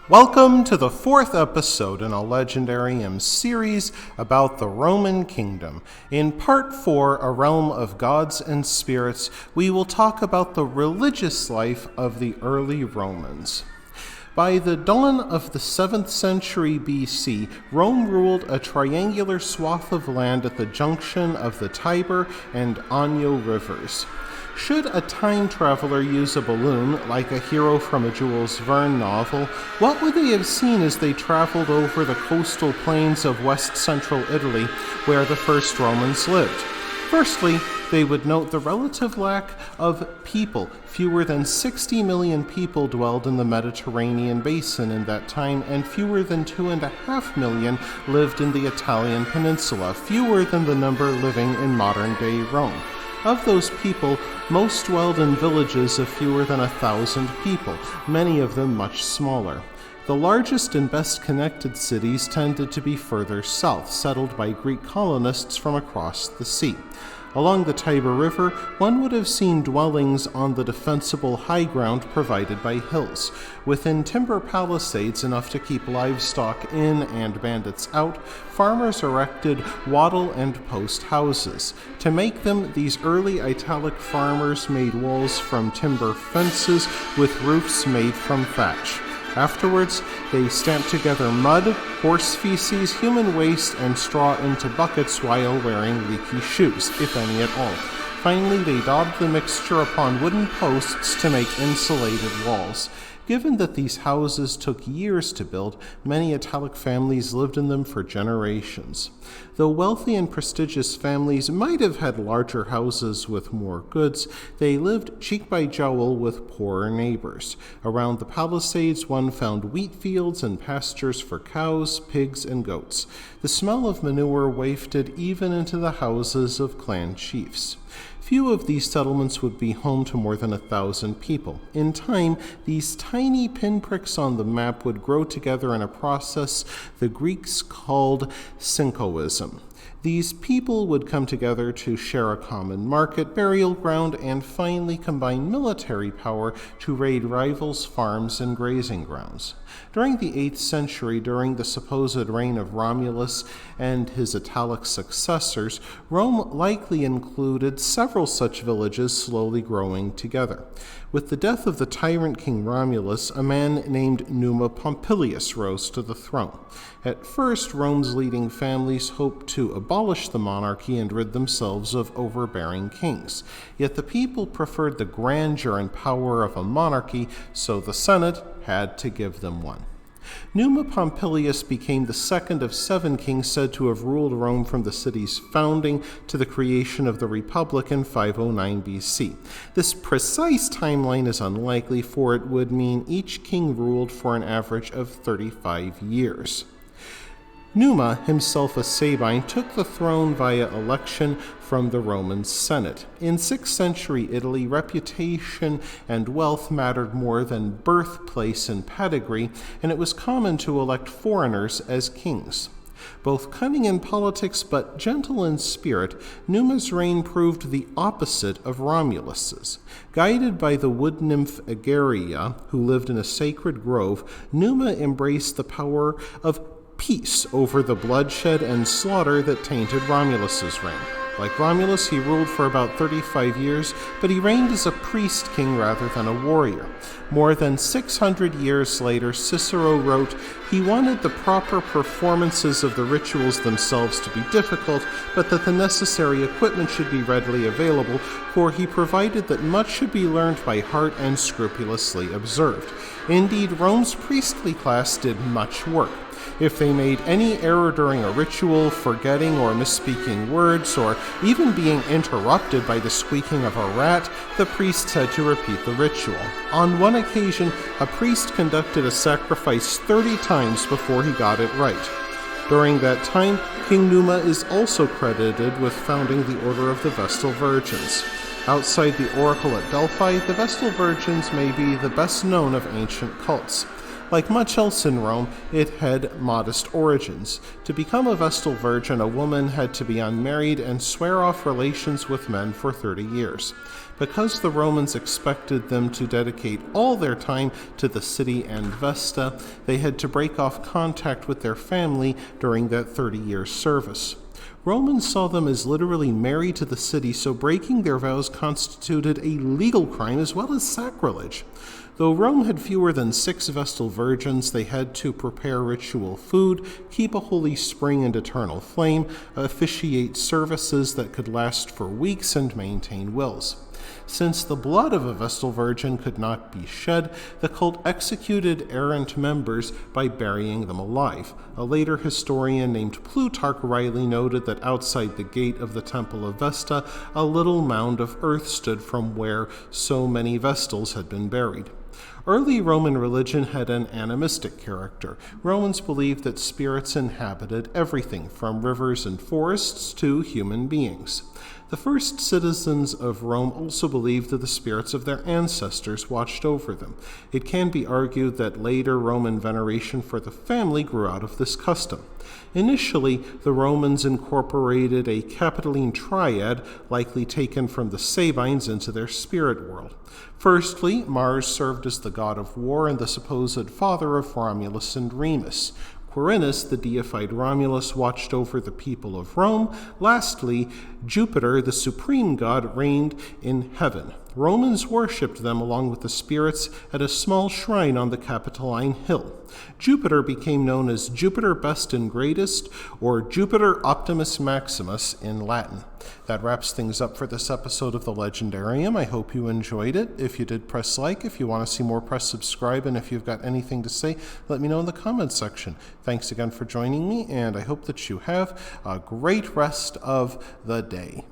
Welcome to the fourth episode in a Legendarium series about the Roman Kingdom. In Part 4, A Realm of Gods and Spirits, we will talk about the religious life of the early Romans. By the dawn of the 7th century BC, Rome ruled a triangular swath of land at the junction of the Tiber and Anio rivers. Should a time traveler use a balloon, like a hero from a Jules Verne novel, what would they have seen as they traveled over the coastal plains of west-central Italy, where the first Romans lived? Firstly, they would note the relative lack of people. Fewer than 60 million people dwelled in the Mediterranean basin in that time, and fewer than 2.5 million lived in the Italian peninsula, fewer than the number living in modern-day Rome. Of those people, most dwelled in villages of fewer than 1,000 people, many of them much smaller. The largest and best connected cities tended to be further south, settled by Greek colonists from across the sea. Along the Tiber River, one would have seen dwellings on the defensible high ground provided by hills, within timber palisades enough to keep livestock in and bandits out. Farmers erected wattle and post houses. To make them, these early Italic farmers made walls from timber fences with roofs made from thatch. Afterwards, they stamped together mud, horse feces, human waste, and straw into buckets while wearing leaky shoes, if any at all. Finally, they daubed the mixture upon wooden posts to make insulated walls. Given that these houses took years to build, many Italic families lived in them for generations. Though wealthy and prestigious families might have had larger houses with more goods, they lived cheek by jowl with poorer neighbors. Around the palisades, one found wheat fields and pastures for cows, pigs, and goats. The smell of manure wafted even into the houses of clan chiefs. Few of these settlements would be home to more than 1,000 people. In time, these tiny pinpricks on the map would grow together in a process the Greeks called syncoism. These people would come together to share a common market, burial ground, and finally combine military power to raid rivals' farms and grazing grounds. During the 8th century, during the supposed reign of Romulus and his Italic successors, Rome likely included several such villages slowly growing together. With the death of the tyrant King Romulus, a man named Numa Pompilius rose to the throne. At first, Rome's leading families hoped to abolish the monarchy and rid themselves of overbearing kings. Yet the people preferred the grandeur and power of a monarchy, so the Senate had to give them one. Numa Pompilius became the second of 7 kings said to have ruled Rome from the city's founding to the creation of the Republic in 509 BC. This precise timeline is unlikely, for it would mean each king ruled for an average of 35 years. Numa, himself a Sabine, took the throne via election from the Roman Senate. In 6th century Italy, reputation and wealth mattered more than birthplace and pedigree, and it was common to elect foreigners as kings. Both cunning in politics but gentle in spirit, Numa's reign proved the opposite of Romulus's. Guided by the wood nymph Egeria, who lived in a sacred grove, Numa embraced the power of peace over the bloodshed and slaughter that tainted Romulus's reign. Like Romulus, he ruled for about 35 years, but he reigned as a priest king rather than a warrior. More than 600 years later, Cicero wrote, he wanted the proper performances of the rituals themselves to be difficult, but that the necessary equipment should be readily available, for he provided that much should be learned by heart and scrupulously observed. Indeed, Rome's priestly class did much work. If they made any error during a ritual, forgetting or misspeaking words, or even being interrupted by the squeaking of a rat, the priests had to repeat the ritual. On one occasion, a priest conducted a sacrifice 30 times before he got it right. During that time, King Numa is also credited with founding the Order of the Vestal Virgins. Outside the oracle at Delphi, the Vestal Virgins may be the best known of ancient cults. Like much else in Rome, it had modest origins. To become a Vestal Virgin, a woman had to be unmarried and swear off relations with men for 30 years. Because the Romans expected them to dedicate all their time to the city and Vesta, they had to break off contact with their family during that 30-year service. Romans saw them as literally married to the city, so breaking their vows constituted a legal crime as well as sacrilege. Though Rome had fewer than 6 Vestal Virgins, they had to prepare ritual food, keep a holy spring and eternal flame, officiate services that could last for weeks, and maintain wills. Since the blood of a Vestal Virgin could not be shed, the cult executed errant members by burying them alive. A later historian named Plutarch rightly noted that outside the gate of the Temple of Vesta, a little mound of earth stood from where so many Vestals had been buried. Early Roman religion had an animistic character. Romans believed that spirits inhabited everything, from rivers and forests to human beings. The first citizens of Rome also believed that the spirits of their ancestors watched over them. It can be argued that later Roman veneration for the family grew out of this custom. Initially, the Romans incorporated a Capitoline triad, likely taken from the Sabines, into their spirit world. Firstly, Mars served as the god of war and the supposed father of Romulus and Remus. Quirinus, the deified Romulus, watched over the people of Rome. Lastly, Jupiter, the supreme god, reigned in heaven. Romans worshipped them along with the spirits at a small shrine on the Capitoline Hill. Jupiter became known as Jupiter Best and Greatest, or Jupiter Optimus Maximus in Latin. That wraps things up for this episode of the Legendarium. I hope you enjoyed it. If you did, press like. If you want to see more, press subscribe. And if you've got anything to say, let me know in the comments section. Thanks again for joining me, and I hope that you have a great rest of the day.